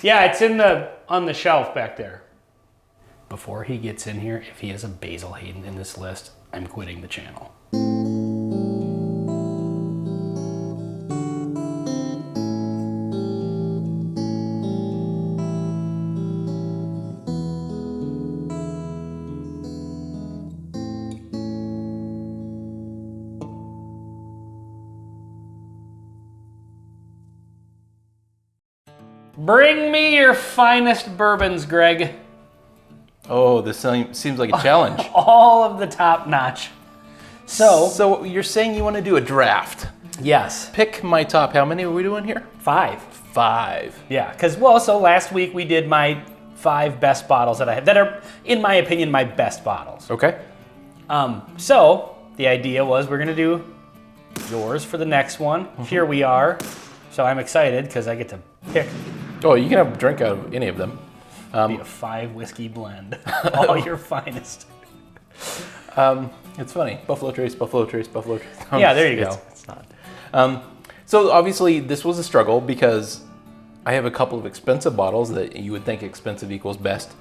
Yeah, it's on the shelf back there. Before he gets in here, if he has a Basil Hayden in this list, I'm quitting the channel. Bring me your finest bourbons, Greg. Oh, this seems like a challenge. All of the top notch. So you're saying you want to do a draft? Yes. Pick my top. How many are we doing here? 5. 5. Yeah, because so last week we did my 5 best bottles that I have that are, in my opinion, my best bottles. Okay. So the idea was we're gonna do yours for the next one. Mm-hmm. Here we are. So I'm excited because I get to pick. Oh, you can have a drink out of any of them. Be a 5 whiskey blend, all your finest. It's funny. Buffalo Trace, Buffalo Trace, Buffalo Trace. Yeah, there you go. It's not. So obviously this was a struggle because I have a couple of expensive bottles that you would think expensive equals best,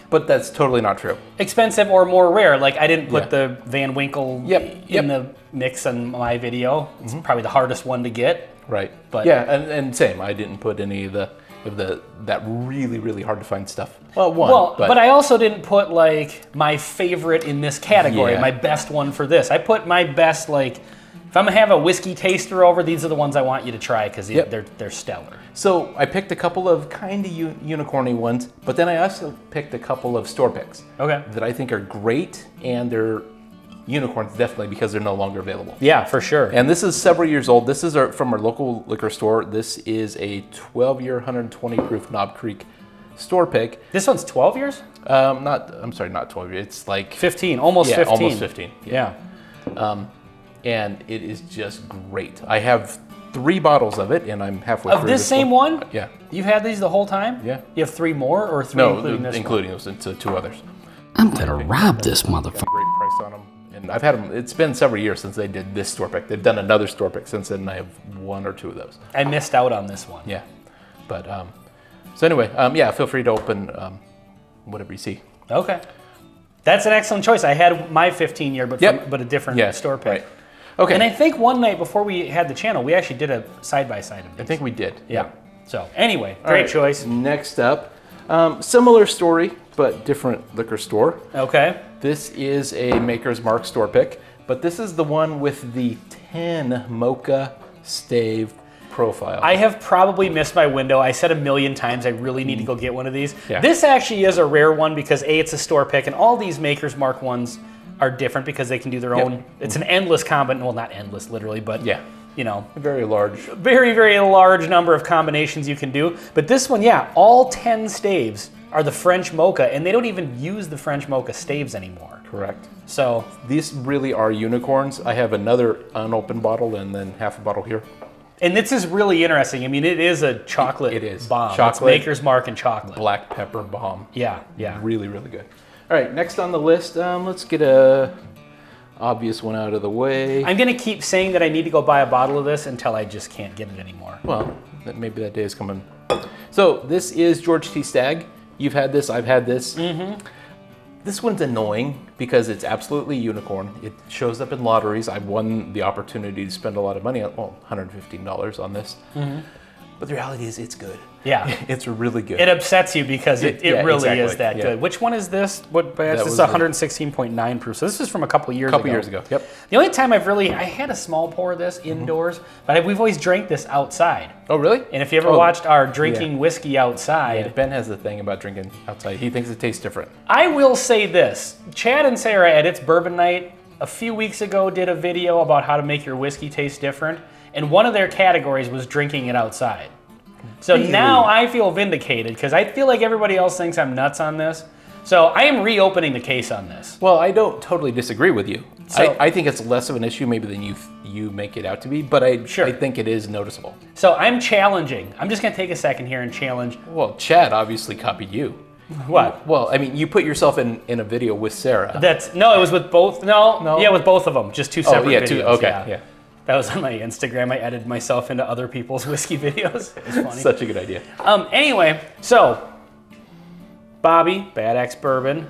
but that's totally not true. Expensive or more rare. Like I didn't put the Van Winkle Yep. in the mix on my video. It's probably the hardest one to get. Right. But yeah, and same. I didn't put any of that really, really hard to find stuff. Well, but I also didn't put like my favorite in this category, my best one for this. I put my best, like, if I'm gonna have a whiskey taster over, these are the ones I want you to try because they're stellar. So I picked a couple of kind of unicorny ones, but then I also picked a couple of store picks. Okay. That I think are great, and they're unicorns definitely because they're no longer available. Yeah, for sure. And this is several years old. This is from our local liquor store. This is a 12-year, 120 proof Knob Creek store pick. This one's 12 years? I'm sorry, not 12 years. It's like 15, almost 15. Almost 15. Yeah. And it is just great. I have 3 bottles of it, and I'm halfway through. Of this same one? Yeah. You've had these the whole time? Yeah. You have 3 more or 3 No, including this including those into 2 others. I'm gonna rob this motherfucker. Great price on them. And I've had them, it's been several years since they did this store pick. They've done another store pick since then, and I have 1 or 2 of those. I missed out on this one. Yeah. But, so anyway, yeah, feel free to open whatever you see. Okay. That's an excellent choice. I had my 15-year, but a different store pick. Right. Okay. And I think one night before we had the channel, we actually did a side-by-side of these. I think we did. Yeah. So anyway, great choice. Next up, similar story, but different liquor store. Okay. This is a Maker's Mark store pick, but this is the one with the 10 mocha stave profile. I have probably missed my window. I said a million times I really need to go get one of these. Yeah. This actually is a rare one because A, it's a store pick, and all these Maker's Mark ones are different because they can do their own. It's an endless well, not endless literally, but you know, very large. Very, very large number of combinations you can do. But this one, all 10 staves are the French mocha, and they don't even use the French mocha staves anymore. Correct. So these really are unicorns. I have another unopened bottle and then half a bottle here. And this is really interesting. I mean, it is a chocolate bomb. Chocolate. It's Maker's Mark and chocolate. Black pepper bomb. Yeah. Really, really good. All right, next on the list, let's get a obvious one out of the way. I'm gonna keep saying that I need to go buy a bottle of this until I just can't get it anymore. Well, maybe that day is coming. So this is George T. Stagg. You've had this, I've had this. This one's annoying because it's absolutely unicorn. It shows up in lotteries. I've won the opportunity to spend a lot of money on, $115 on this. But the reality is it's good. Yeah. It's really good. It upsets you because it really is that Yeah. good. Which one is this? What batch? This is 116.9 proof. So this is from a couple years ago. Yep. The only time I had a small pour of this indoors, but we've always drank this outside. Oh, really? And if you ever watched our drinking whiskey outside. Ben has the thing about drinking outside. He thinks it tastes different. I will say this. Chad and Sarah at It's Bourbon Night a few weeks ago did a video about how to make your whiskey taste different. And one of their categories was drinking it outside. So now I feel vindicated because I feel like everybody else thinks I'm nuts on this. So I am reopening the case on this. Well, I don't totally disagree with you. So, I think it's less of an issue maybe than you make it out to be, but I think it is noticeable. So I'm challenging. I'm just going to take a second here and challenge. Well, Chad obviously copied you. What? Well, I mean, you put yourself in a video with Sarah. It was with both. No. Yeah, with both of them. Just 2 separate videos. Okay. Yeah. That was on my Instagram. I edited myself into other people's whiskey videos. It was funny. Such a good idea. Anyway, so Bobby, Bad Axe Bourbon,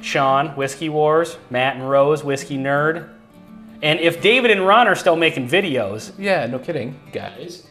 Sean, Whiskey Wars, Matt and Rose, Whiskey Nerd. And if David and Ron are still making videos, Yeah, no kidding, guys.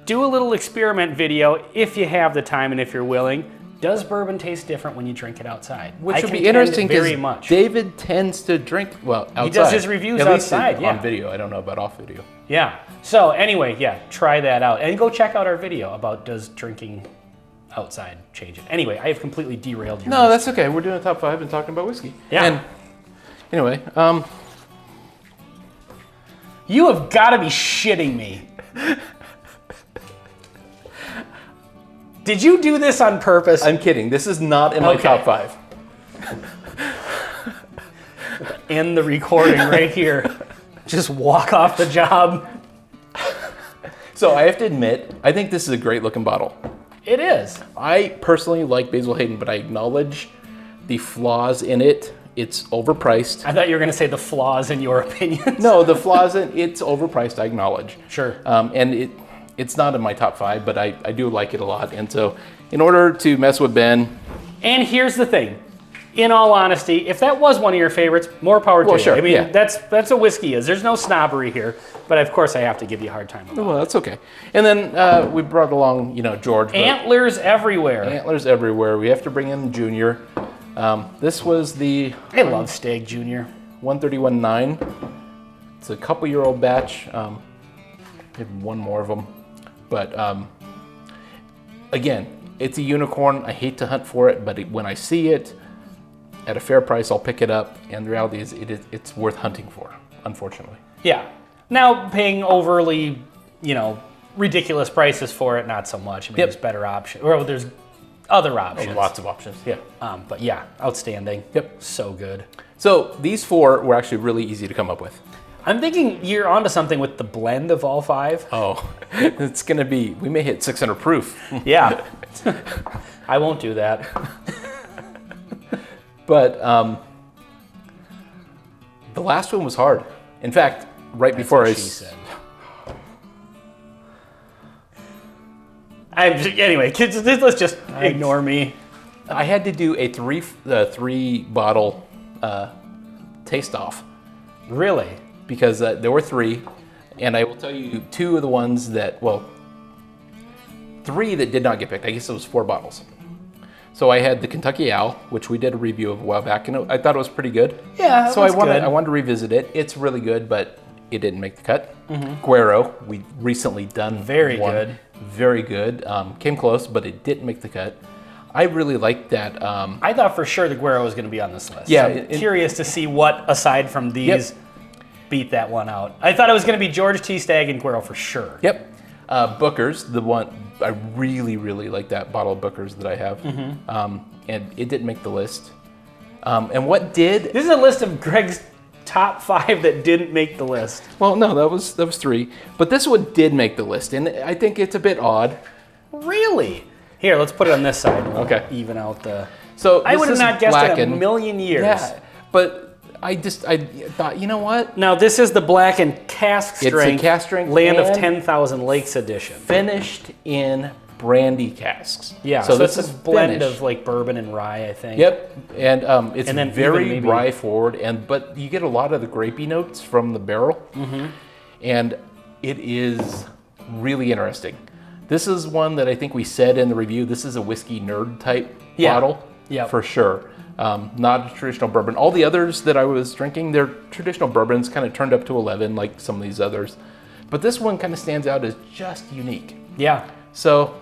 do a little experiment video if you have the time and if you're willing. Does bourbon taste different when you drink it outside? Which I would be contend interesting very because much. David tends to drink, well, outside. He does his reviews At least outside, yeah. on video. I don't know about off video. Yeah. So anyway, yeah, try that out. And go check out our video about does drinking outside change it. Anyway, I have completely derailed your No, that's okay. We're doing a top 5 and talking about whiskey. Yeah. And anyway, You have got to be shitting me. Did you do this on purpose? I'm kidding. This is not in my Okay. top 5. End the recording right here. Just walk off the job. So I have to admit, I think this is a great looking bottle. It is. I personally like Basil Hayden, but I acknowledge the flaws in it. It's overpriced. I thought you were going to say the flaws in your opinions. No, the flaws in it's overpriced. I acknowledge. Sure. And it's not in my top 5, but I do like it a lot. And so, in order to mess with Ben, And here's the thing. In all honesty, if that was one of your favorites, more power to Well, you. sure, I mean, yeah. that's a whiskey is. There's no snobbery here, but of course I have to give you a hard time about well, that's okay. And then we brought along, George. but Antlers everywhere. Antlers everywhere. We have to bring in Junior. This was the I love Stagg Jr. 131.9. It's a couple-year-old batch. Maybe one more of them. But again, it's a unicorn. I hate to hunt for it, but when I see it at a fair price, I'll pick it up. And the reality is, it's worth hunting for, unfortunately. Yeah. Now paying overly, ridiculous prices for it, not so much. I mean, Yep. there's better options. Well, there's other options. Lots of options, yeah. But yeah, outstanding. Yep. So good. So these 4 were actually really easy to come up with. I'm thinking you're onto something with the blend of all 5. Oh, it's going to be, we may hit 600 proof. Yeah. I won't do that. But the last one was hard. In fact, right before That's what she said. Anyway, kids, let's just ignore me. I had to do a three bottle taste off Really? because there were 3, and I will tell you 2 of the ones that, 3 that did not get picked. I guess it was 4 bottles. So I had the Kentucky Owl, which we did a review of a while back, and I thought it was pretty good. Yeah, So I wanted to revisit it. It's really good, but it didn't make the cut. Guero, we recently done Very one. good. Very good. Came close, but it didn't make the cut. I really liked that. I thought for sure the Guero was going to be on this list. Yeah, So I'm curious to see what, aside from these, beat that one out. I thought it was going to be George T. Stagg and Guero for sure. Yep. Booker's, the one, I really, really like that bottle of Booker's that I have. And it didn't make the list. And what did? This is a list of Greg's top 5 that didn't make the list. Well, no, that was 3. But this one did make the list, and I think it's a bit odd. Really? Here, let's put it on this side. And we'll Okay. Even out the. So I this would have is not guessed it in a blackened. million years. Yeah, but I thought, you know what? Now this is the blackened cask It's a strength, cask strength Land of and 10,000 Lakes edition. Finished in brandy casks. Yeah, so this it's is a blend finished. of like bourbon and rye, I think. Yep, and it's And then very even maybe- rye forward, but you get a lot of the grapey notes from the barrel, and it is really interesting. This is one that I think we said in the review. This is a whiskey nerd type bottle, Yep. for sure. Not a traditional bourbon. All the others that I was drinking, they're traditional bourbons, kind of turned up to 11, like some of these others. But this one kind of stands out as just unique. Yeah. So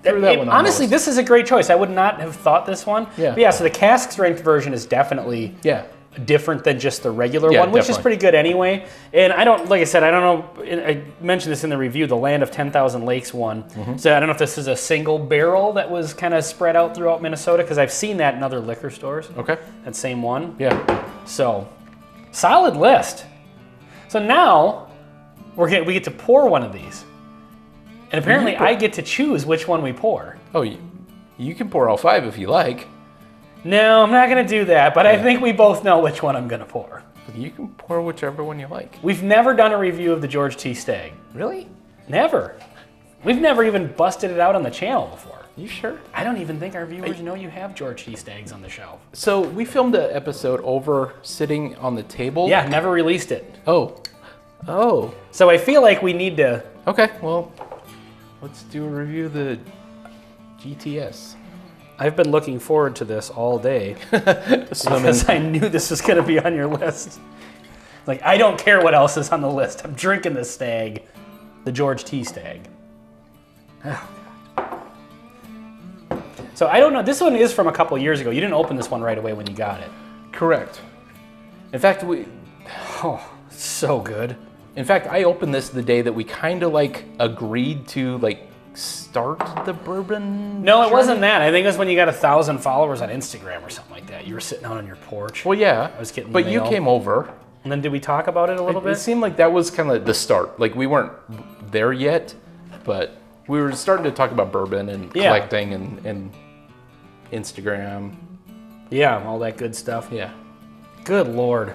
threw that one on Honestly, the list. this is a great choice. I would not have thought this one. Yeah. But yeah, so the cask strength version is definitely Yeah. different than just the regular Yeah, one, which is definitely. pretty good anyway. And I don't, like I said, I don't know, I mentioned this in the review, the Land of 10,000 Lakes one. So I don't know if this is a single barrel that was kind of spread out throughout Minnesota, because I've seen that in other liquor stores, Okay. that same one. Yeah. So, solid list. So now, we get to pour one of these. And apparently I get to choose which one we pour. Oh, you can pour all 5 if you like. No, I'm not going to do that, but I think we both know which one I'm going to pour. You can pour whichever one you like. We've never done a review of the George T. Stagg. Really? Never. We've never even busted it out on the channel before. You sure? I don't even think our viewers know you have George T. Staggs on the shelf. So we filmed an episode over sitting on the table. Yeah, never released it. Oh. So I feel like we need to... Okay, well, let's do a review of the GTS. I've been looking forward to this all day because I knew this was going to be on your list. Like, I don't care what else is on the list. I'm drinking the Stagg, the George T. Stagg. So I don't know. This one is from a couple years ago. You didn't open this one right away when you got it. Correct. In fact, So good. In fact, I opened this the day that we kind of like agreed to like start the bourbon. No, it journey. wasn't that. I think it was when you got 1,000 followers on Instagram or something like that. You were sitting out on your porch. Well, yeah. I was getting but mail. you came over. And then did we talk about it a little bit? It seemed like that was kind of the start. Like we weren't there yet, but we were starting to talk about bourbon and collecting and Instagram. Yeah, all that good stuff. Yeah. Good Lord.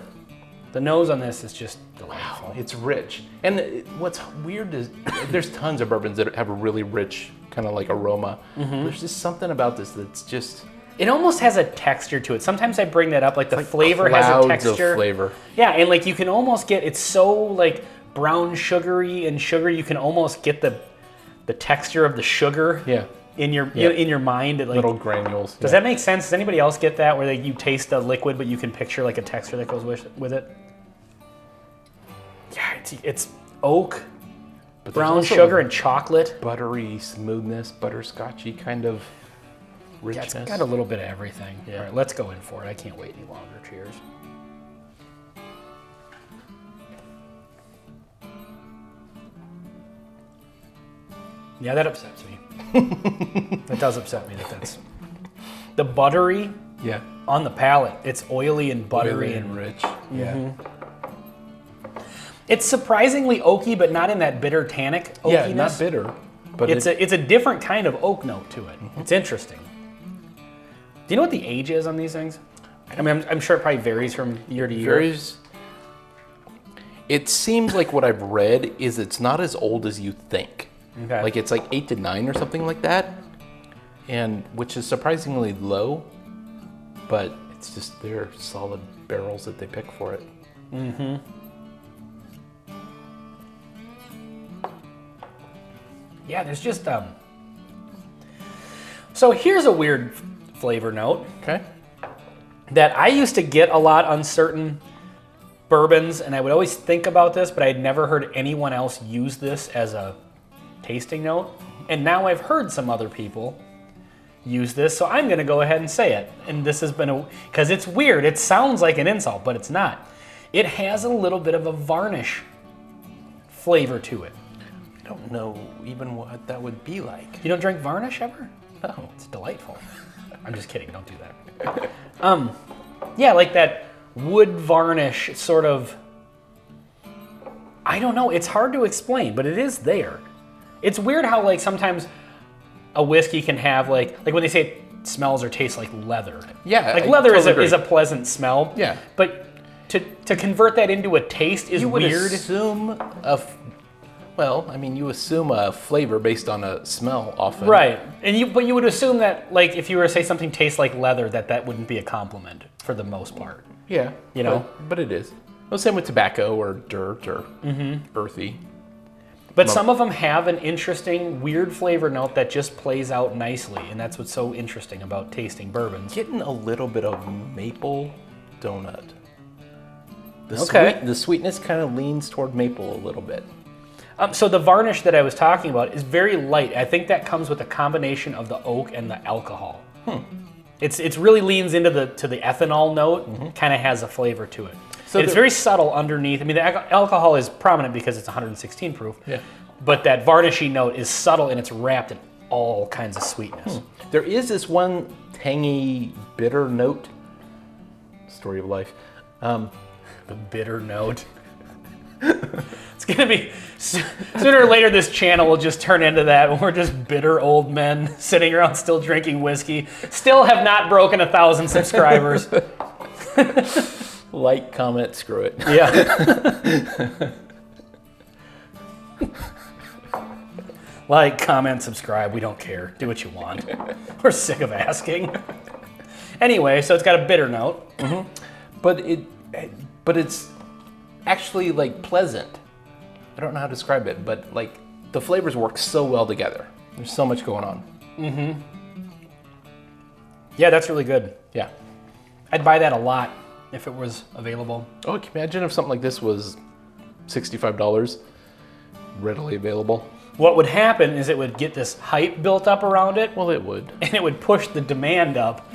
The nose on this is just delightful. It's rich. And what's weird is there's tons of bourbons that have a really rich kind of like aroma. There's just something about this that's just... It almost has a texture to it. Sometimes I bring that up, like the flavor has a clouds texture. of flavor. Yeah, and like you can almost get, it's so like brown sugary and sugar, you can almost get the texture of the sugar in your mind. Like, little granules. Does that make sense? Does anybody else get that where you taste the liquid but you can picture like a texture that goes with it? Yeah, it's oak, But brown sugar, and chocolate. Buttery smoothness, butterscotchy kind of richness. Yeah, it's got a little bit of everything. Yeah. All right, let's go in for it. I can't wait any longer. Cheers. Yeah, that upsets me. That does upset me that's... The buttery on the palate. It's oily and buttery and rich. Yeah. It's surprisingly oaky, but not in that bitter tannic oakiness. Yeah, not bitter. But it's a different kind of oak note to it. It's interesting. Do you know what the age is on these things? I mean, I'm sure it probably varies from year to year. It seems like what I've read is it's not as old as you think. Okay. Like it's like 8 to 9 or something like that, and which is surprisingly low, but it's just they're solid barrels that they pick for it. Mm-hmm. Yeah, there's just So here's a weird flavor note. Okay. That I used to get a lot on certain bourbons, and I would always think about this, but I'd never heard anyone else use this as a tasting note. And now I've heard some other people use this, so I'm gonna go ahead and say it. And this has been because it's weird. It sounds like an insult, but it's not. It has a little bit of a varnish flavor to it. I don't know even what that would be like. You don't drink varnish ever? No. It's delightful. I'm just kidding, don't do that. Yeah, like that wood varnish sort of, I don't know, it's hard to explain, but it is there. It's weird how like sometimes a whiskey can have like when they say it smells or tastes like leather. Yeah, like I leather totally is a pleasant smell. Yeah. But to convert that into a taste is You would weird. assume you assume a flavor based on a smell often. Right, but you would assume that like if you were to say something tastes like leather, that wouldn't be a compliment for the most part. Yeah. You know? But it is. Well, same with tobacco or dirt or earthy. But some of them have an interesting, weird flavor note that just plays out nicely, and that's what's so interesting about tasting bourbons. Getting a little bit of maple donut. Okay. The sweetness kind of leans toward maple a little bit. So the varnish that I was talking about is very light. I think that comes with a combination of the oak and the alcohol. It's really leans into the ethanol note, kind of has a flavor to it. So it's very subtle underneath. I mean, the alcohol is prominent because it's 116 proof. Yeah. But that varnishy note is subtle and it's wrapped in all kinds of sweetness. There is this one tangy, bitter note. Story of life. The bitter note. It's gonna be sooner or later. This channel will just turn into that. We're just bitter old men sitting around still drinking whiskey. Still have not broken 1,000 subscribers. Like, comment, screw it. Yeah. Like, comment, subscribe. We don't care. Do what you want. We're sick of asking. Anyway, so it's got a bitter note. But it's actually like pleasant. I don't know how to describe it, but like the flavors work so well together. There's so much going on. Yeah, that's really good. Yeah. I'd buy that a lot if it was available. Oh, can you imagine if something like this was $65, readily available? What would happen is it would get this hype built up around it, Well, it would. and it would push the demand up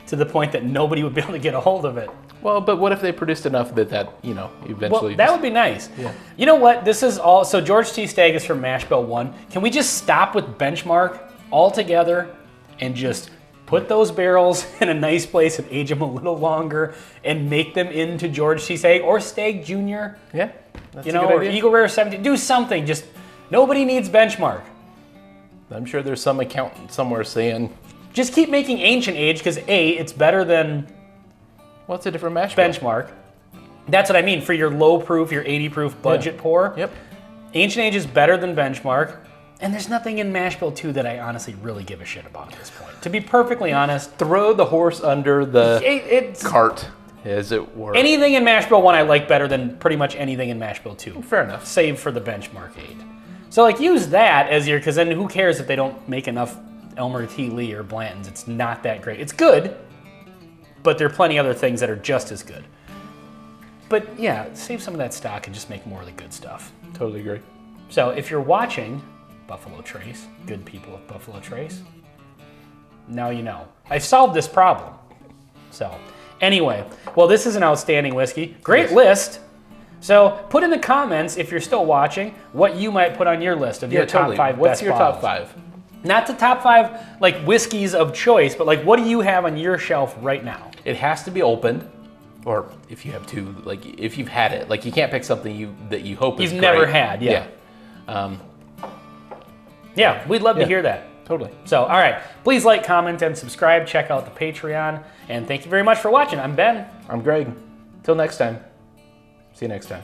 to the point that nobody would be able to get a hold of it. Well, but what if they produced enough that eventually... Well, that would be nice. Yeah. You know what? This is all... So George T. Stagg is from Mash Bill 1. Can we just stop with Benchmark altogether and just put those barrels in a nice place and age them a little longer and make them into George T. Stagg or Stagg Jr.? Yeah, that's You a know, good or idea. Eagle Rare 17. Do something. Just nobody needs Benchmark. I'm sure there's some accountant somewhere saying, Just keep making Ancient Age because A, it's better than what's a different mash bill? Benchmark. That's what I mean for your low proof, your 80 proof budget pour. Yep. Ancient Age is better than Benchmark. And there's nothing in Mash Bill 2 that I honestly really give a shit about at this point. To be perfectly honest, Throw the horse under the it's cart, as it were. anything in Mash Bill 1 I like better than pretty much anything in Mash Bill 2. Fair enough. Save for the Benchmark 8. So like use that as your, because then who cares if they don't make enough Elmer T. Lee or Blanton's. It's not that great. It's good, but there are plenty other things that are just as good. But yeah, save some of that stock and just make more of the good stuff. Totally agree. So if you're watching Buffalo Trace, good people of Buffalo Trace, now you know. I've solved this problem. So anyway, well, this is an outstanding whiskey. Great list. So put in the comments, if you're still watching, what you might put on your list of your top 5 What's best your bottles. top 5? Not the top 5 like whiskeys of choice, but like what do you have on your shelf right now? It has to be opened, or if you have two, like if you've had it, like you can't pick something that you hope is You've never great. had, yeah. Yeah, we'd love to hear that. Totally. So, all right, please like, comment, and subscribe. Check out the Patreon. And thank you very much for watching. I'm Ben. I'm Greg. Till next time. See you next time.